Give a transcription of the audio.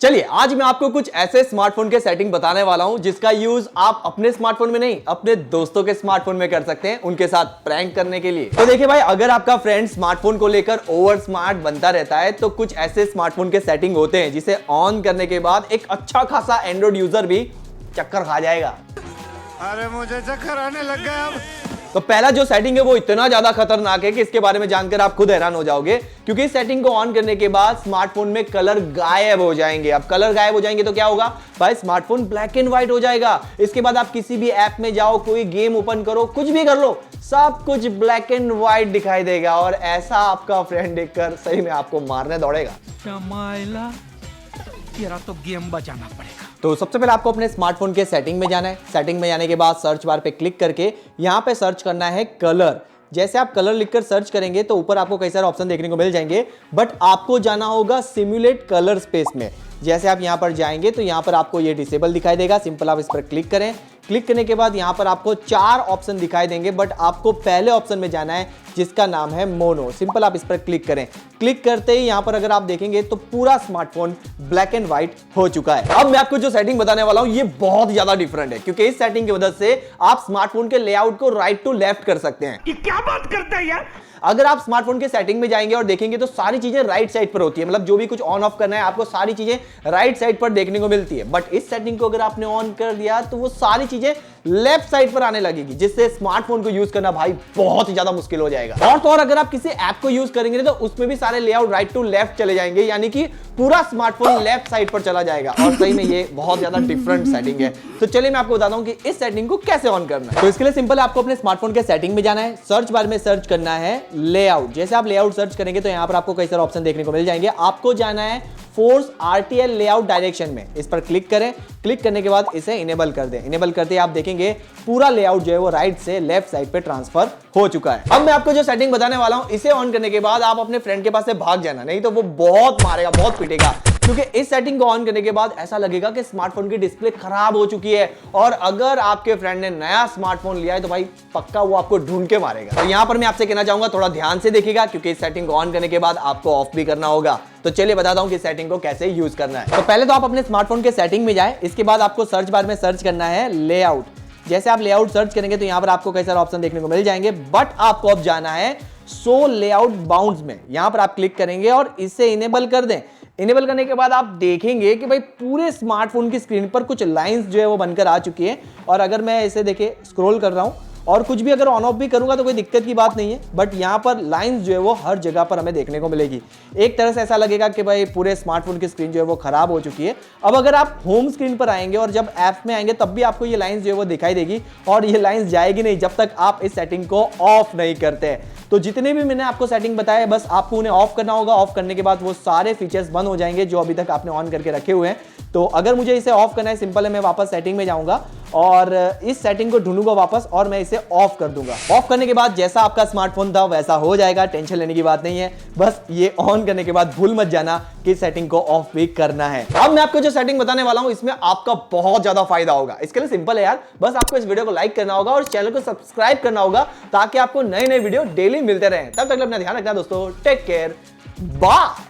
चलिए आज मैं आपको कुछ ऐसे स्मार्टफोन के सेटिंग बताने वाला हूं जिसका यूज आप अपने स्मार्टफोन में नहीं अपने दोस्तों के स्मार्टफोन में कर सकते हैं उनके साथ प्रैंक करने के लिए। तो देखिए भाई, अगर आपका फ्रेंड स्मार्टफोन को लेकर ओवर स्मार्ट बनता रहता है तो कुछ ऐसे स्मार्टफोन के सेटिंग होते हैं जिसे ऑन करने के बाद एक अच्छा खासा एंड्रॉइड यूजर भी चक्कर खा जाएगा। अरे मुझे चक्कर आने लग गया अब। तो पहला जो सेटिंग है वो इतना ज्यादा खतरनाक है कि इसके बारे में जानकर आप खुद हैरान हो जाओगे, क्योंकि इस सेटिंग को ऑन करने के बाद स्मार्टफोन में कलर गायब हो जाएंगे। अब कलर गायब हो जाएंगे तो क्या होगा भाई, स्मार्टफोन ब्लैक एंड व्हाइट हो जाएगा। इसके बाद आप किसी भी ऐप में जाओ, कोई गेम ओपन करो, कुछ भी कर लो, सब कुछ ब्लैक एंड व्हाइट दिखाई देगा। और ऐसा आपका फ्रेंड देखकर सही में आपको मारने दौड़ेगा। तेरा तो गेम बजाना पड़ेगा। तो सबसे पहले आपको अपने स्मार्टफोन के सेटिंग में जाना है। सेटिंग में जाने के बाद सर्च बार पे क्लिक करके यहाँ पे सर्च करना है कलर। जैसे आप कलर लिखकर सर्च करेंगे तो ऊपर आपको कई सारे ऑप्शन देखने को मिल जाएंगे, बट आपको जाना होगा सिमुलेट कलर स्पेस में। जैसे आप यहाँ पर जाएंगे तो यहाँ पर आपको ये डिसेबल दिखाई देगा। सिंपल आप इस पर क्लिक करें। क्लिक करने के बाद यहाँ पर आपको 4 ऑप्शन दिखाई देंगे, बट आपको पहले ऑप्शन में जाना है जिसका नाम है मोनो। सिंपल आप इस पर क्लिक करें। क्लिक करते ही यहाँ पर अगर आप देखेंगे तो पूरा स्मार्टफोन ब्लैक एंड व्हाइट हो चुका है। अब मैं आपको जो सेटिंग बताने वाला हूँ ये बहुत ज्यादा डिफरेंट है, क्योंकि इस सेटिंग की मदद से आप स्मार्टफोन के लेआउट को राइट टू लेफ्ट कर सकते हैं। ये क्या बात करता है यार। अगर आप स्मार्टफोन के सेटिंग में जाएंगे और देखेंगे तो सारी चीजें राइट साइड पर होती है, मतलब जो भी कुछ ऑन ऑफ करना है आपको सारी चीजें राइट साइड पर देखने को मिलती है। बट इस सेटिंग को अगर आपने ऑन कर दिया तो वो सारी चीजें लेफ्ट साइड पर आने लगेगी, जिससे स्मार्टफोन को यूज करना भाई बहुत ही ज्यादा मुश्किल हो जाएगा। और तो और अगर आप किसी ऐप को यूज करेंगे तो उसमें भी सारे लेआउट राइट टू लेफ्ट चले जाएंगे, यानी कि पूरा स्मार्टफोन लेफ्ट साइड पर चला जाएगा। और सही में ये बहुत ज्यादा डिफरेंट सेटिंग है। तो चलिए मैं आपको बताता हूं कि इस सेटिंग को कैसे ऑन करना है। तो इसके लिए सिंपल आपको अपने स्मार्टफोन के सेटिंग में जाना है। सर्च बार में सर्च करना है लेआउट। जैसे आप लेआउट सर्च करेंगे तो यहां पर आपको कई सारे ऑप्शन देखने को मिल जाएंगे। आपको जाना है फोर्स RTL लेआउट डायरेक्शन में। इस पर क्लिक करें। क्लिक करने के बाद इसे इनेबल कर दें। इनेबल करते ही आप देखेंगे पूरा लेआउट जो है वो राइट से लेफ्ट साइड पे ट्रांसफर हो चुका है। अब मैं आपको जो सेटिंग बताने वाला हूं इसे ऑन करने के बाद आप अपने फ्रेंड के पास से भाग जाना, नहीं तो वो बहुत मारेगा, बहुत पीटेगा। क्योंकि इस सेटिंग को ऑन करने के बाद ऐसा लगेगा कि स्मार्टफोन की डिस्प्ले खराब हो चुकी है। और अगर आपके फ्रेंड ने नया स्मार्टफोन लिया है तो भाई पक्का वो आपको ढूंढ के मारेगा। तो यहां पर मैं आपसे कहना चाहूंगा थोड़ा ध्यान से देखिएगा, क्योंकि इस सेटिंग को ऑन करने के बाद आपको ऑफ भी करना होगा। तो चलिए बताता हूं कि सेटिंग को कैसे यूज करना है। तो पहले तो आप अपने स्मार्टफोन के सेटिंग में जाए। इसके बाद आपको सर्च बार में सर्च करना है लेआउट। जैसे आप लेआउट सर्च करेंगे तो यहां पर आपको कई सारे ऑप्शन देखने को मिल जाएंगे, बट आपको अब जाना है शो लेआउट बाउंड्स में। यहां पर आप क्लिक करेंगे और इसे इनेबल कर दें। इनेबल करने के बाद आप देखेंगे कि भाई पूरे स्मार्टफोन की स्क्रीन पर कुछ लाइंस जो है वो बनकर आ चुकी है। और अगर मैं इसे देखिए स्क्रॉल कर रहा हूं और कुछ भी अगर ऑन ऑफ भी करूंगा तो कोई दिक्कत की बात नहीं है, बट यहां पर लाइंस जो है वो हर जगह पर हमें देखने को मिलेगी। एक तरह से ऐसा लगेगा कि भाई पूरे स्मार्टफोन की स्क्रीन जो है वो खराब हो चुकी है। अब अगर आप होम स्क्रीन पर आएंगे और जब ऐप में आएंगे तब भी आपको ये लाइंस जो है वो दिखाई देगी, और ये लाइंस जाएगी नहीं जब तक आप इस सेटिंग को ऑफ नहीं करते हैं। तो जितने भी मैंने आपको सेटिंग बताया बस आपको उन्हें ऑफ करना होगा। ऑफ करने के बाद वो सारे फीचर्स बंद हो जाएंगे जो अभी तक आपने ऑन करके रखे हुए हैं। तो अगर मुझे इसे ऑफ करना है, सिंपल है, मैं वापस सेटिंग में जाऊंगा और इस सेटिंग को ढूंढूंगा वापस और मैं इसे ऑफ कर दूंगा। ऑफ करने के बाद जैसा आपका स्मार्टफोन था वैसा हो जाएगा, टेंशन लेने की बात नहीं है। बस ये ऑन करने के बाद भूल मत जाना कि सेटिंग को ऑफ भी करना है। अब मैं आपको जो सेटिंग बताने वाला हूं इसमें आपका बहुत ज्यादा फायदा होगा। इसके लिए सिंपल है यार, बस आपको इस वीडियो को लाइक करना होगा और चैनल को सब्सक्राइब करना होगा ताकि आपको नए नए वीडियो डेली मिलते रहे। तब तक अपना ध्यान रखना दोस्तों। Take care, bye.